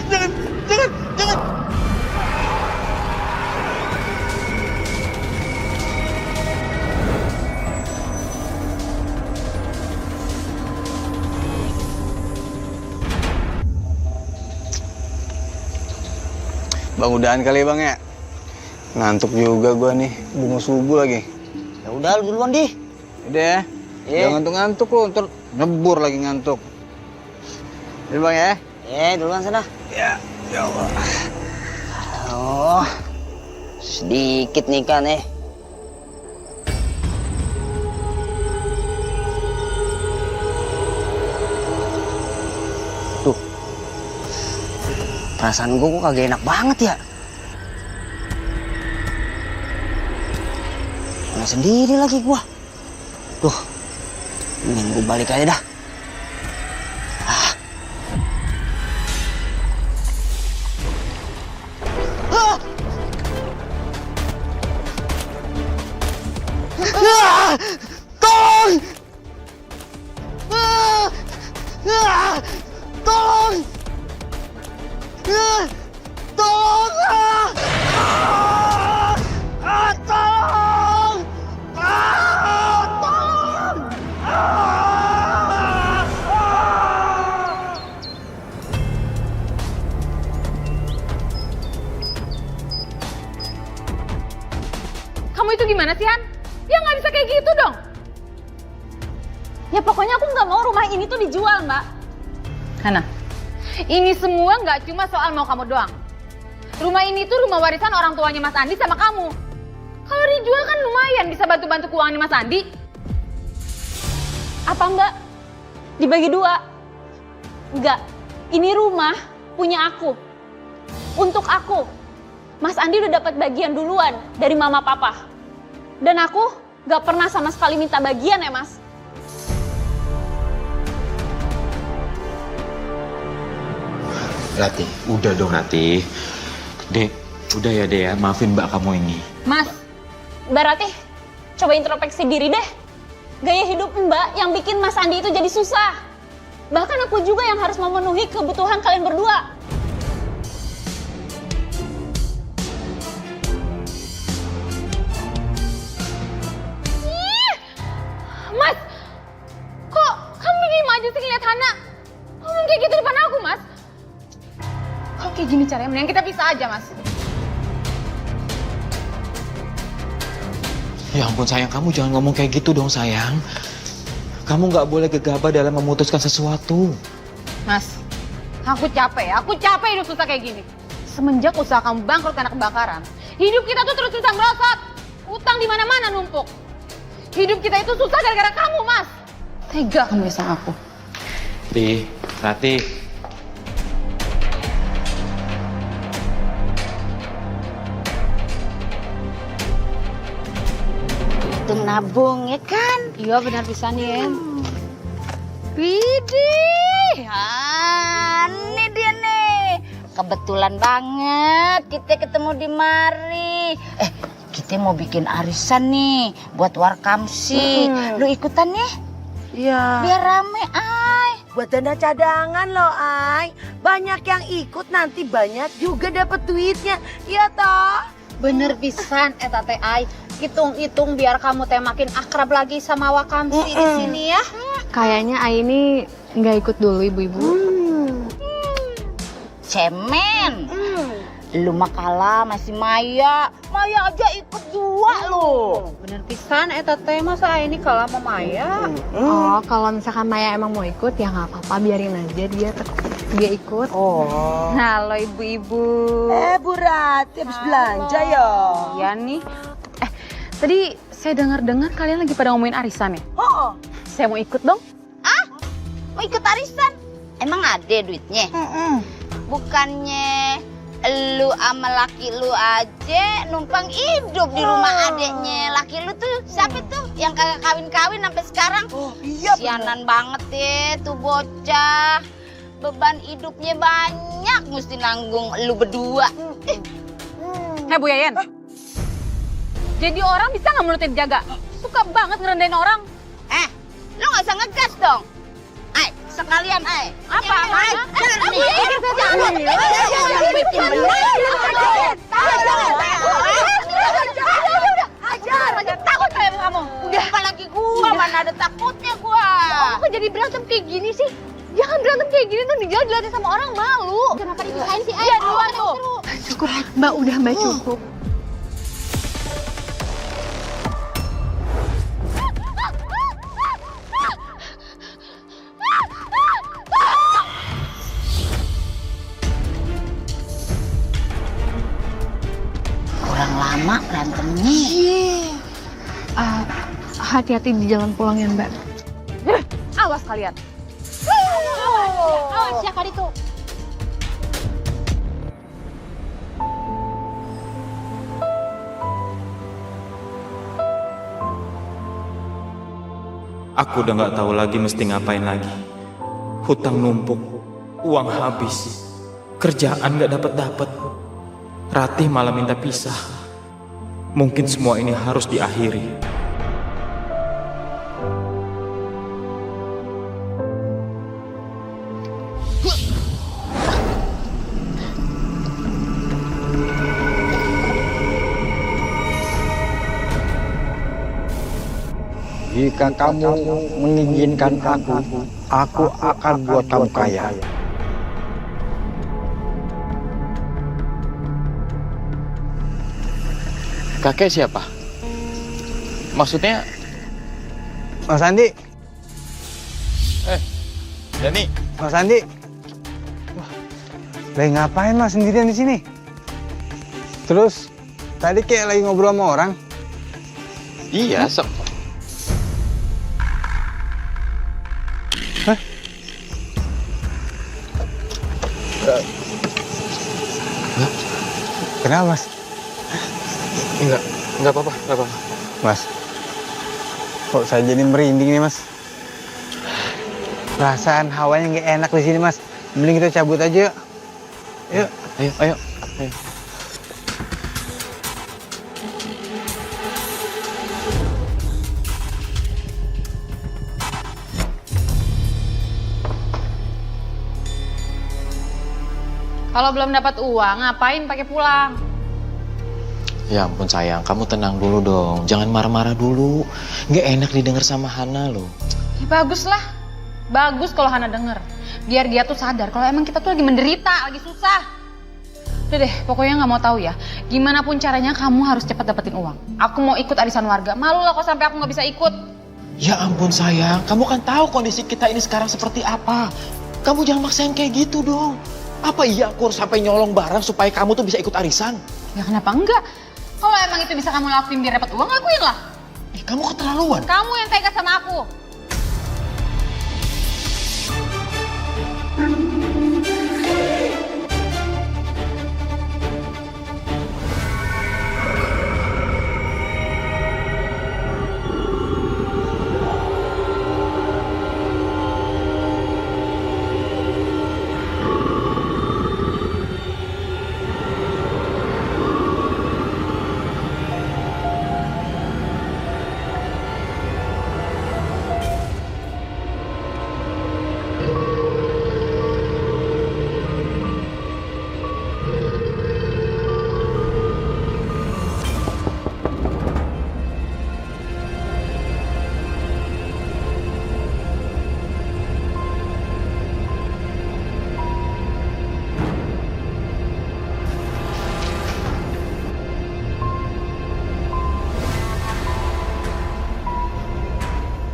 Jangan. Bang, udahan kali ya bang ya. Ngantuk juga gua nih, bunga subuh lagi. Ya udah, lu duluan di. Udah ya. Jangan ngantuk-ngantuk lu, ntar nyebur lagi ngantuk. Udah bang ya. Duluan sana. Ya Allah. Oh, sedikit nih kan Tuh, perasaan gue kok kagak enak banget ya. Nggak sendiri lagi gua. Tuh, mending gue balik aja dah. Tolong! Tolong! Tolong! Tolong! Kamu itu gimana sih, Han? Ya nggak bisa kayak gitu dong. Ya pokoknya aku nggak mau rumah ini tuh dijual, Mbak. Hana, ini semua nggak cuma soal mau kamu doang. Rumah ini tuh rumah warisan orang tuanya Mas Andi sama kamu. Kalau dijual kan lumayan bisa bantu-bantu keuangan Mas Andi. Apa Mbak? Dibagi dua? Enggak, ini rumah punya aku. Untuk aku. Mas Andi udah dapat bagian duluan dari mama papa. Dan aku gak pernah sama sekali minta bagian ya Mas. Rati, udah dong Rati. Dek, udah ya Dek ya, maafin mbak kamu ini. Mas, Mbak Ratih, coba introspeksi diri deh. Gaya hidup Mbak yang bikin Mas Andi itu jadi susah. Bahkan aku juga yang harus memenuhi kebutuhan kalian berdua. Mas, kok kamu diem aja sih ngeliat Hana? Ngomong kayak gitu depan aku, Mas. Kalau kayak gini caranya, mending kita pisah aja, Mas. Ya ampun sayang, kamu jangan ngomong kayak gitu dong sayang. Kamu nggak boleh gegabah dalam memutuskan sesuatu. Mas, aku capek hidup susah kayak gini. Semenjak usaha kamu bangkrut karena kebakaran, hidup kita tuh terus-terusan merosot. Utang di mana-mana numpuk. Hidup kita itu susah gara-gara kamu, Mas. Tega kamu sama aku. Rati. Untung nabung ya kan? Iya benar pisan ya. Widih, ini dia nih. Kebetulan banget kita ketemu di mari. Kita mau bikin arisan nih buat Warkamsi. Lu ikutan ya? Iya. Biar rame, Ay. Buat dana cadangan loh, Ay. Banyak yang ikut nanti banyak juga dapat duitnya. Iya toh? Bener pisan eta teh Ai. Hitung-hitung biar kamu teh makin akrab lagi sama Wakamsi di sini ya. Kayaknya Ai ini nggak ikut dulu ibu-ibu. Cemen. Lu mah kalah masih Maya. Maya aja ikut dua lu. Bener pisan eta teh masa ini kalah sama Maya. Oh, kalau misalkan Maya emang mau ikut ya nggak apa-apa, biarin aja dia ikut. Oh. Halo ibu-ibu. Bu Rati habis belanja ya? Iya nih. Tadi saya dengar-dengar kalian lagi pada ngomongin arisan ya? Oh. Saya mau ikut dong. Mau ikut arisan? Emang ada duitnya? Bukannya lu sama laki lu aja numpang hidup di rumah adeknya. Laki lu tuh siapa tuh yang kagak kawin-kawin sampai sekarang? Oh iya. Sianan banget ya tuh bocah. Beban hidupnya banyak mesti nanggung lu berdua. Hei Bu Yayan. Jadi orang bisa nggak mulutnya dijaga? Suka banget ngerendahin orang. Lu nggak usah ngegas dong. Ay, sekarang kalian, Apa? Takut kamu. Udah, apalagi gua, mana ada takutnya gua. Kok jadi berantem kayak gini sih? Jangan berantem kayak gini tuh, dijalan dilihatin sama orang malu. Kenapa dipisahin sih? Iya, duluan tuh. Cukup, Mbak, udah Mbak cukup. Kurang lama berantemnya. Hati-hati di jalan pulang ya, Mbak. Awas kalian. Awas ya kali tuh. Aku udah nggak tahu lagi mesti ngapain lagi. Hutang numpuk, uang habis, kerjaan nggak dapat. Ratih malah minta pisah. Mungkin semua ini harus diakhiri. Jika kamu mengizinkan aku akan buat kamu kaya. Kakek siapa? Maksudnya? Mas Andi, Dani. Mas Andi. Wah, lagi ngapain Mas sendirian di sini? Terus tadi kayak lagi ngobrol sama orang. Iya, Kenapa Mas? Enggak apa-apa. Mas, kok saya jadi merinding nih Mas? Perasaan hawanya nggak enak di sini Mas. Mending kita cabut aja yuk. Yuk. Ayo. Kalau belum dapat uang, ngapain pakai pulang? Ya ampun sayang, kamu tenang dulu dong. Jangan marah-marah dulu. Nggak enak didengar sama Hana loh. Ya, bagus lah. Bagus kalau Hana denger. Biar dia tuh sadar kalau emang kita tuh lagi menderita, lagi susah. Udah deh, pokoknya nggak mau tahu ya. Gimana pun caranya kamu harus cepat dapetin uang. Aku mau ikut arisan warga. Malu lah kalau sampai aku nggak bisa ikut. Ya ampun sayang, kamu kan tahu kondisi kita ini sekarang seperti apa. Kamu jangan maksain kayak gitu dong. Apa iya aku harus sampai nyolong barang supaya kamu tuh bisa ikut arisan? Ya kenapa enggak? Kalau emang itu bisa kamu lakuin biar dapat uang, lakuin lah. Kamu keterlaluan. Kamu yang tega sama aku.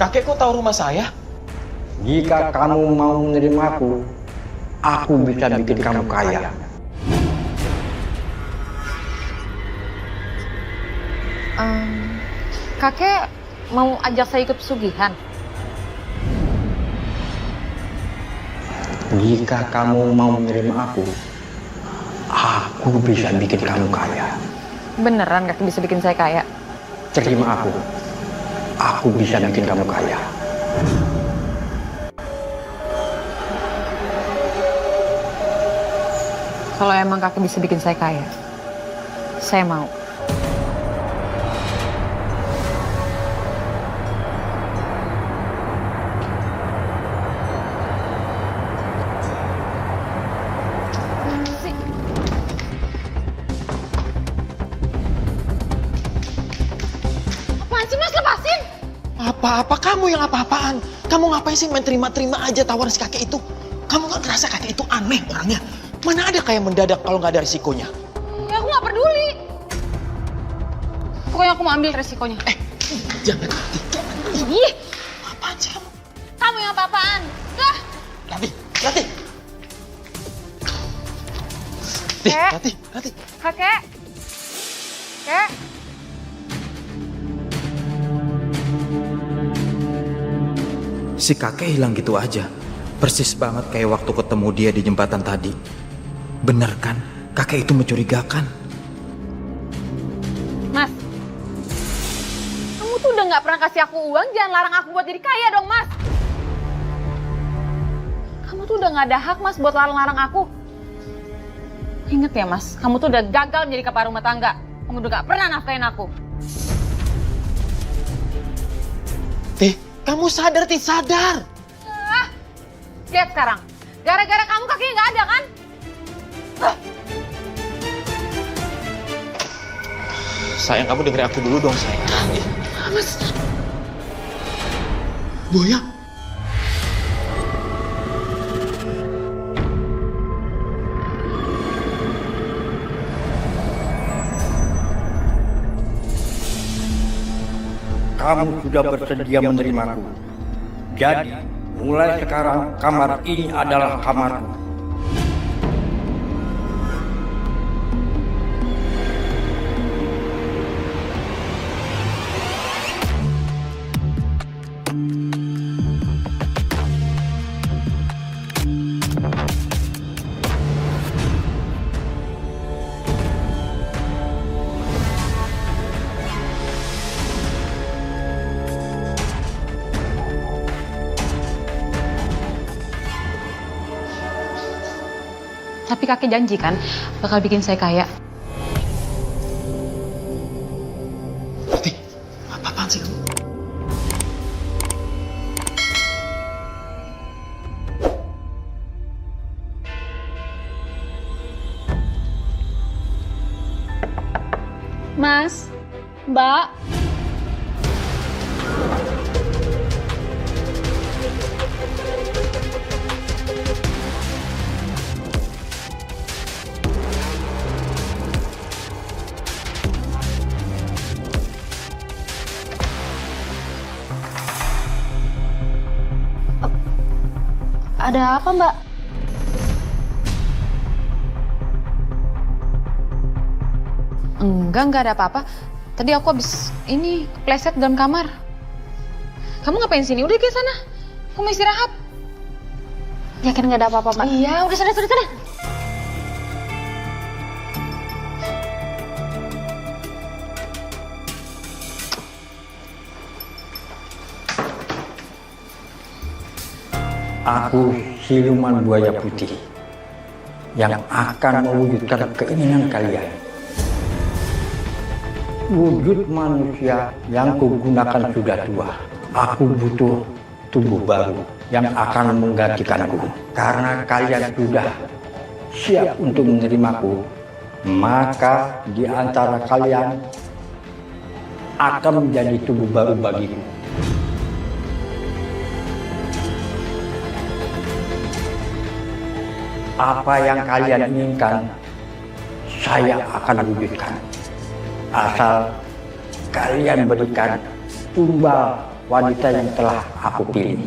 Kakek kok tahu rumah saya? Jika kamu mau menerima aku bisa bikin kamu kaya. Kakek mau ajak saya ikut pesugihan? Jika kamu mau menerima aku bisa bikin kamu kaya. Beneran kakek bisa bikin saya kaya? Terima aku bisa bikin kamu kaya. Kalau emang kakek bisa bikin saya kaya, saya mau. apa-apa, kamu yang apa-apaan. Kamu ngapain sih main terima-terima aja tawaran si kakek itu? Kamu gak ngerasa kakek itu aneh orangnya? Mana ada kayak mendadak kalau gak ada risikonya? Ya aku gak peduli. Pokoknya aku mau ambil resikonya. Jangan. Ih, Apaan sih kamu? kamu yang apa-apaan? Dah. Ratih. Ratih. Kakek. Kek. Si kakek hilang gitu aja. Persis banget kayak waktu ketemu dia di jembatan tadi. Bener kan? Kakek itu mencurigakan. Mas. Kamu tuh udah gak pernah kasih aku uang, jangan larang aku buat jadi kaya dong, Mas. Kamu tuh udah gak ada hak, Mas, buat larang-larang aku. Ingat ya, Mas, kamu tuh udah gagal menjadi kepala rumah tangga. Kamu udah gak pernah nafkahin aku. Tih, kamu sadar, Tih, sadar. Lihat sekarang, gara-gara kamu kakinya gak ada kan? Sayang, kamu dengerin aku dulu dong, sayang. Mas. Buaya. Kamu sudah bersedia menerimaku. Jadi, mulai sekarang kamar ini adalah kamarku. Tapi kakek janji kan bakal bikin saya kaya. Tih, apaan sih kamu? Mas, Mbak. Ada apa, Mbak? Enggak ada apa-apa. Tadi aku habis ini kepleset dalam kamar. Kamu ngapain sini? Udah ke sana. Aku mau istirahat. Yakin nggak ada apa-apa, Mbak? Iya, udah sana. Aku siluman buaya putih yang akan mewujudkan keinginan kalian. Wujud manusia yang kugunakan sudah tua. Aku butuh tubuh baru yang akan menggantikanku. Karena kalian sudah siap untuk menerimaku, maka di antara kalian akan menjadi tubuh baru bagiku. Apa yang kalian inginkan, saya akan wujudkan. Asal kalian berikan tumbal wanita yang telah aku pilih.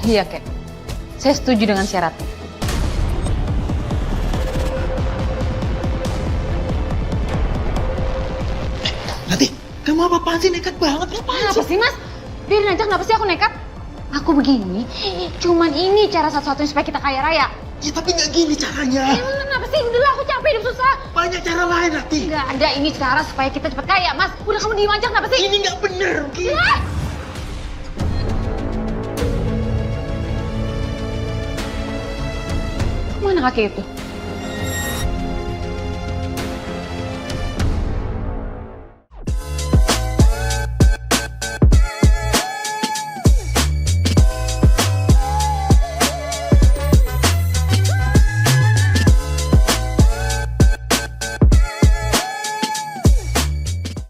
Iya, Kek. Saya setuju dengan syaratnya. Nanti, kamu apa-apaan sih? Nekat banget, Kenapa sih, Mas? Biarin aja, kenapa sih aku nekat? Aku begini, cuman ini cara satu-satunya supaya kita kaya raya. Ya tapi nggak gini caranya. Emang kenapa sih? Udahlah, aku capek hidup susah. Banyak cara lain, Rati. Nggak ada, ini cara supaya kita cepat kaya, Mas. Udah kamu diem aja, kenapa sih? Ini nggak bener, Ki. Mana kakek itu?